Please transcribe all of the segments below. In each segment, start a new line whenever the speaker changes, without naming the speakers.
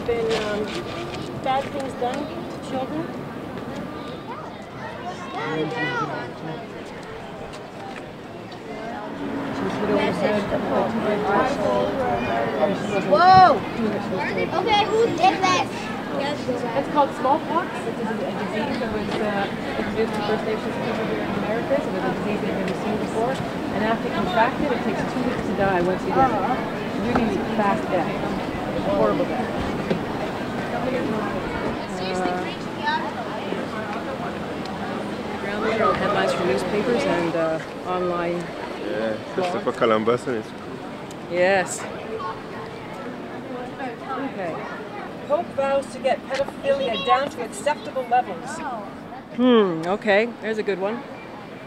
been bad things done to children?
Whoa! Okay, who did this?
It's called smallpox. It's a disease that was introduced to First Nations people here in America. So it was a disease they've never seen before. And after you contract it, it takes 2 weeks to die once you get it. Really fast death. Horrible death. Around these are all headlines from newspapers and online.
Yeah, Christopher Columbus and his crew.
Yes. Okay. Pope vows to get pedophilia down to acceptable levels. Okay. There's a good one.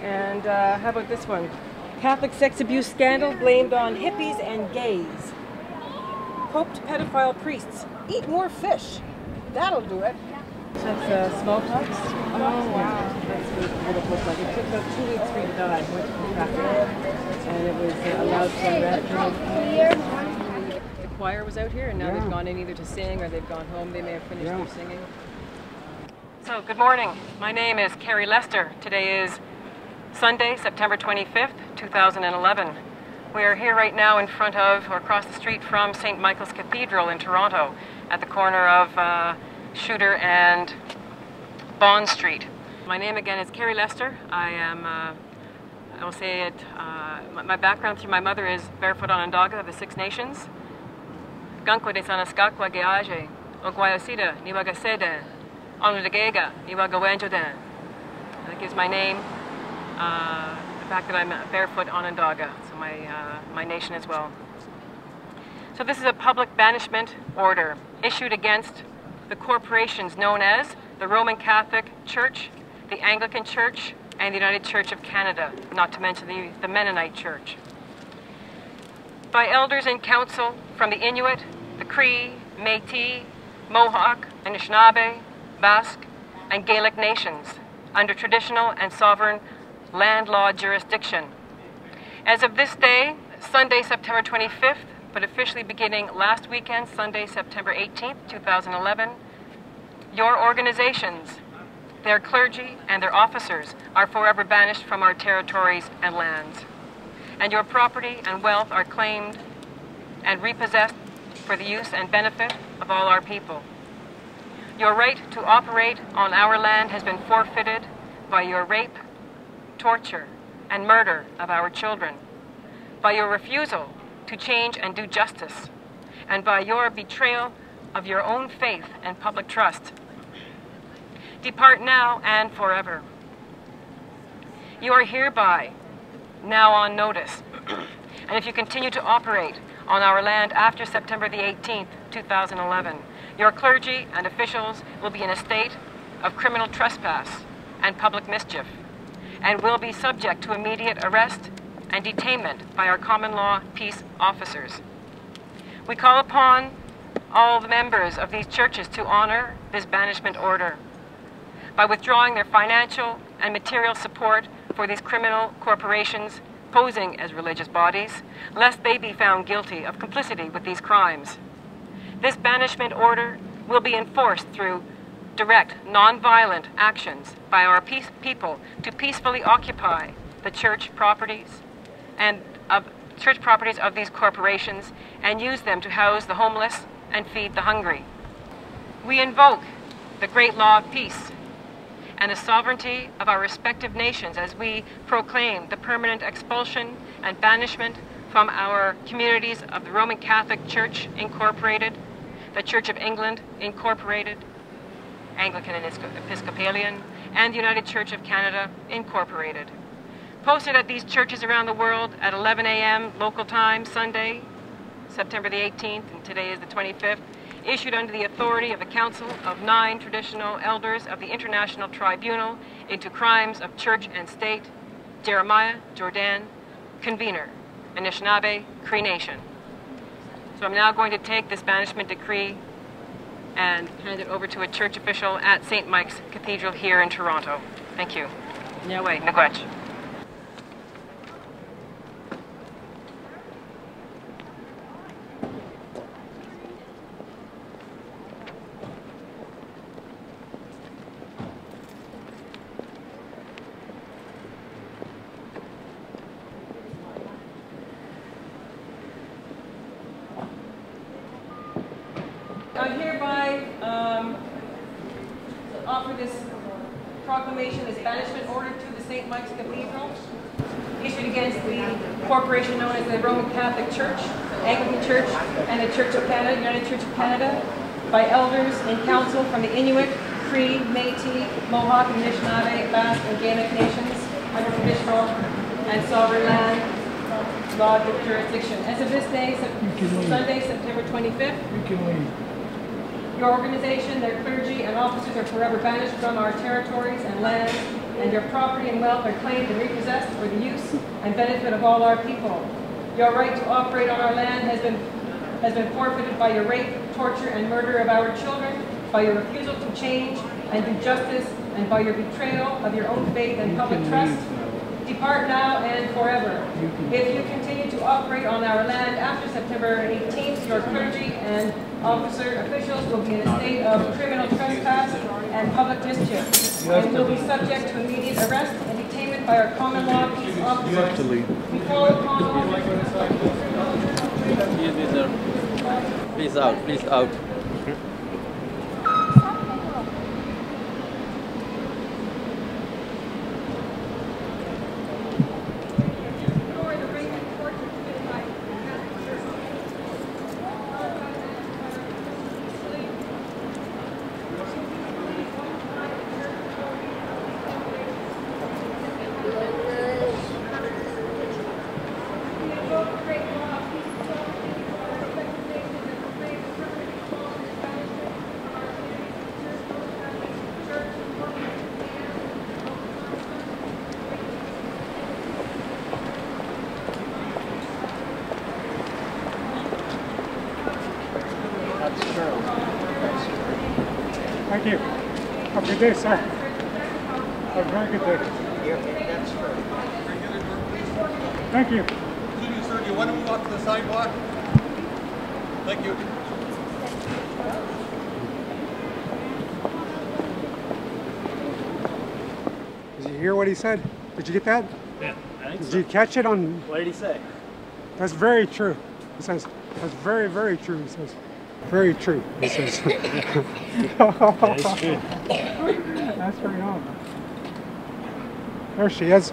And how about this one? Catholic sex abuse scandal blamed on hippies and gays. Pope to pedophile priests. Eat more fish. That'll do it. So that's smallpox. Oh, wow. That's what it looked like. It took about 2 weeks for you to die once you contracted it. And it was allowed to eradicate. The choir was out here, and now they've gone in either to sing or they've gone home. They may have finished their singing. So, good morning. My name is Carrie Lester. Today is Sunday, September 25th, 2011. We are here right now in front of, or across the street from, St. Michael's Cathedral in Toronto, at the corner of Shooter and Bond Street. My name again is Carrie Lester. I am, I'll say it, my background through my mother is barefoot Onondaga of the Six Nations. Gankwa de Sanaskakwa Geaje, Ogwayosida, Niwagasede, Onodagega, Niwagawenjoden. That gives my name, the fact that I'm barefoot Onondaga, so my nation as well. So this is a public banishment order issued against the corporations known as the Roman Catholic Church, the Anglican Church, and the United Church of Canada, not to mention the Mennonite Church. By elders in council from the Inuit, the Cree, Métis, Mohawk, Anishinaabe, Basque, and Gaelic nations under traditional and sovereign land law jurisdiction. As of this day, Sunday, September 25th, but officially beginning last weekend, Sunday, September 18th, 2011, your organizations, their clergy, and their officers are forever banished from our territories and lands. And your property and wealth are claimed and repossessed for the use and benefit of all our people. Your right to operate on our land has been forfeited by your rape, torture, and murder of our children, by your refusal to change and do justice, and by your betrayal of your own faith and public trust. Depart now and forever. You are hereby now on notice, and if you continue to operate on our land after September the 18th, 2011, your clergy and officials will be in a state of criminal trespass and public mischief, and will be subject to immediate arrest and detainment by our common law peace officers. We call upon all the members of these churches to honor this banishment order by withdrawing their financial and material support for these criminal corporations posing as religious bodies, lest they be found guilty of complicity with these crimes. This banishment order will be enforced through direct, non-violent actions by our people to peacefully occupy the church properties of these corporations and use them to house the homeless and feed the hungry. We invoke the great law of peace and the sovereignty of our respective nations as we proclaim the permanent expulsion and banishment from our communities of the Roman Catholic Church Incorporated, the Church of England Incorporated, Anglican and Episcopalian, and the United Church of Canada Incorporated. Posted at these churches around the world at 11 a.m. local time, Sunday, September the 18th, and today is the 25th, issued under the authority of the Council of 9 Traditional Elders of the International Tribunal into Crimes of Church and State, Jeremiah Jordan, Convener, Anishinaabe, Cree Nation. So I'm now going to take this banishment decree and hand it over to a church official at St. Mike's Cathedral here in Toronto. Thank you. Nyaway, Nagwech. proclamation is banishment order to the St. Mike's Cathedral, issued against the corporation known as the Roman Catholic Church, Anglican Church, and the Church of Canada, United Church of Canada, by elders in council from the Inuit, Cree, Métis, Mohawk, Anishinaabe, Basque, and Gaelic nations under traditional and sovereign land law jurisdiction. As of this day, Sunday, September 25th, your organization, their clergy, and officers are forever banished from our territories and lands, and your property and wealth are claimed and repossessed for the use and benefit of all our people. Your right to operate on our land has been forfeited by your rape, torture, and murder of our children, by your refusal to change and do justice, and by your betrayal of your own faith and public trust. Depart now and forever. If you continue to operate on our land after September 18th, your clergy and officer officials will be in a state of criminal trespass and public mischief, and will be subject to immediate arrest and detainment by our common law peace officers.
You have to leave.
We call upon all
Please out, please out.
Thank you. Have a good day, sir. Have a very good day. Thank you.
Excuse me, sir, do you want to move out to the sidewalk? Thank you.
Did you hear what he said? Did you get that?
Yeah, I think
Did
so.
you catch it on?
What did he say?
That's very true. He says, that's very, very true. He says, very true. He says.
That is true.
That's very odd. There she is.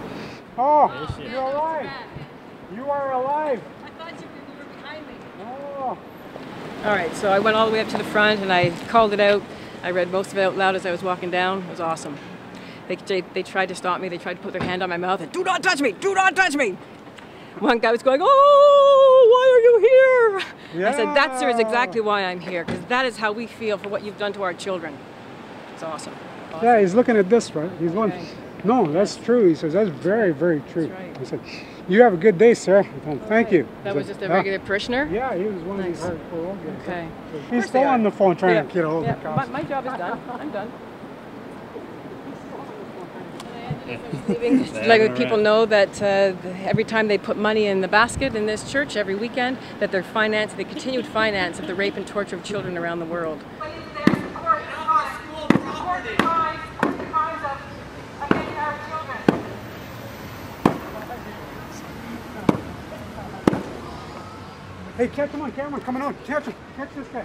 Oh,
There she is.
you're alive. You are alive.
I thought you were behind me.
Oh.
All right, so I went all the way up to the front and I called it out. I read most of it out loud as I was walking down. It was awesome. They tried to stop me. They tried to put their hand on my mouth and, do not touch me, do not touch me. One guy was going, oh, why are you here?
Yeah.
I said, that, sir, is exactly why I'm here, because that is how we feel for what you've done to our children. It's awesome.
Yeah, he's looking at this, right? He's going,
Okay.
no, that's true. He says, that's very, very true.
That's right.
He said, you have a good day, sir. Thank you.
That
He
was
said,
just a regular parishioner?
Yeah, he was one
Nice.
of these hardcore old guys.
Okay.
He's still on the phone trying to get a hold of the
yeah.
cops.
My job is done. I'm done. Like people know that every time they put money in the basket in this church every weekend, that they're financing the continued finance of the rape and torture of children around the world.
Hey, catch him on camera, coming on. Catch him. Catch this guy.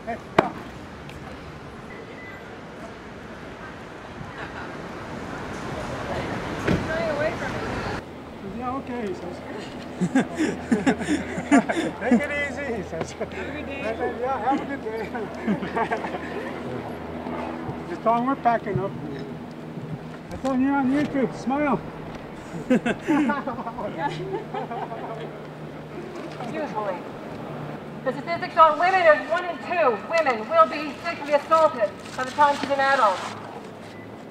Hey, yeah. Yeah, okay, he says. Take it easy, he says. I said, yeah, have a good day. Just tell him we're packing up. That's on you on YouTube. Smile.
Usually. The statistics on women is 1 in 2 women will be sexually assaulted by the time she's an adult.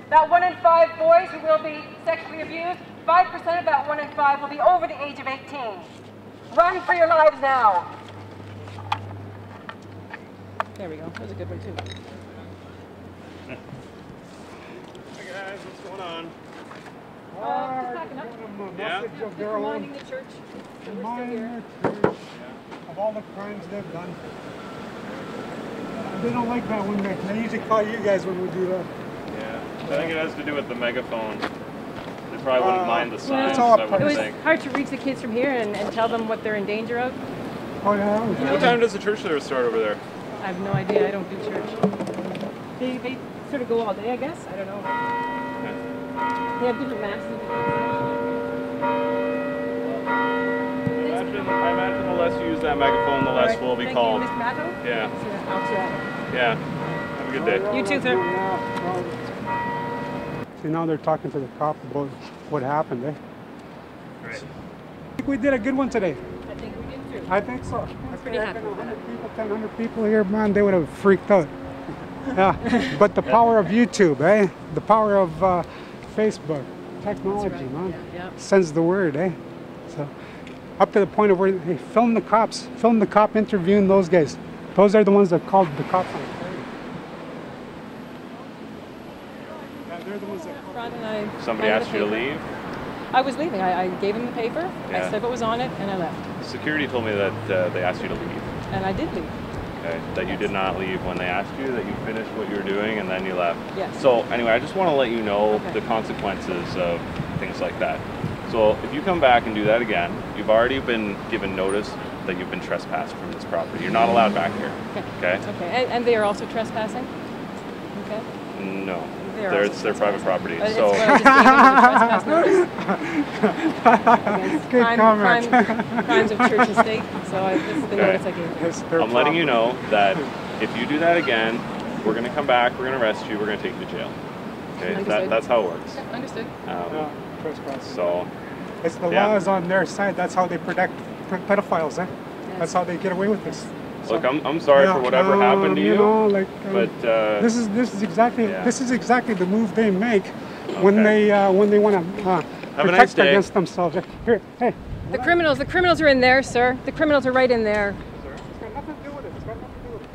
That 1 in 5 boys who will be sexually abused, 5% of that 1 in 5 will be over the age of 18. Run for your lives now. There we go. That was a good one too.
Hey guys, what's going on?
Just backing up.
Yeah.
Just reminding the church that we're still here.
Of all the crimes they've done. They don't like that when they usually call you guys when we do that.
Yeah, I think it has to do with the megaphone. They probably wouldn't mind the signs,
it's all
I
up-
It
wouldn't
was
think.
hard to reach the kids from here and tell them what they're in danger of.
Oh yeah.
What time does the church service start over there?
I have no idea. I don't do church. They sort of go all day, I guess. I don't know. They have different maps.
I imagine the less you use that megaphone, the less we'll be called.
Thank you, Mr. Matto.
Yeah.
Yeah.
Yeah. Have a good day.
You too, sir.
See, now they're talking to the cop about what happened, eh?
Right.
I think we did a good one today.
I think we did too.
I think so. If
pretty
there had
happy
been
with
100 people, 1,000 people here, man, they would have freaked out. Yeah, but the power of YouTube, eh? The power of Facebook, technology, man, sends the word, eh? So, up to the point of where, hey, film the cops interviewing those guys. Those are the ones that called the cops on Carrie. Yeah, they're the ones that called.
Somebody asked you to leave?
I was leaving. I gave him the paper.
Yeah.
I said what was on it, and I left.
Security told me that they asked you to leave.
And I did leave.
Okay. That you did not leave when they asked you, that you finished what you were doing and then you left.
Yes.
So anyway, I just want to let you know the consequences of things like that. So if you come back and do that again, you've already been given notice that you've been trespassed from this property. You're not allowed back here. Okay.
Okay. And they are also trespassing. Okay.
No.
They're
It's their private property.
It's
So.
what I just gave them, the trespass notice.
Good comment.
Crimes of church and state. So this is the notice I gave them.
I'm letting you know that if you do that again, we're going to come back, we're going to arrest you, we're going to take you to jail. Okay, that's how it works.
Yeah, understood.
So,
it's the law is on their side. That's how they protect pedophiles, eh?
Yes.
That's how they get away with this. So,
look, I'm sorry for whatever happened to you.
Know, like,
but
this is exactly the move they make when they want to protect against themselves. Here, hey.
The criminals are in there, sir. The criminals are right in there.
It's got nothing to do with it. It's got nothing to do with it.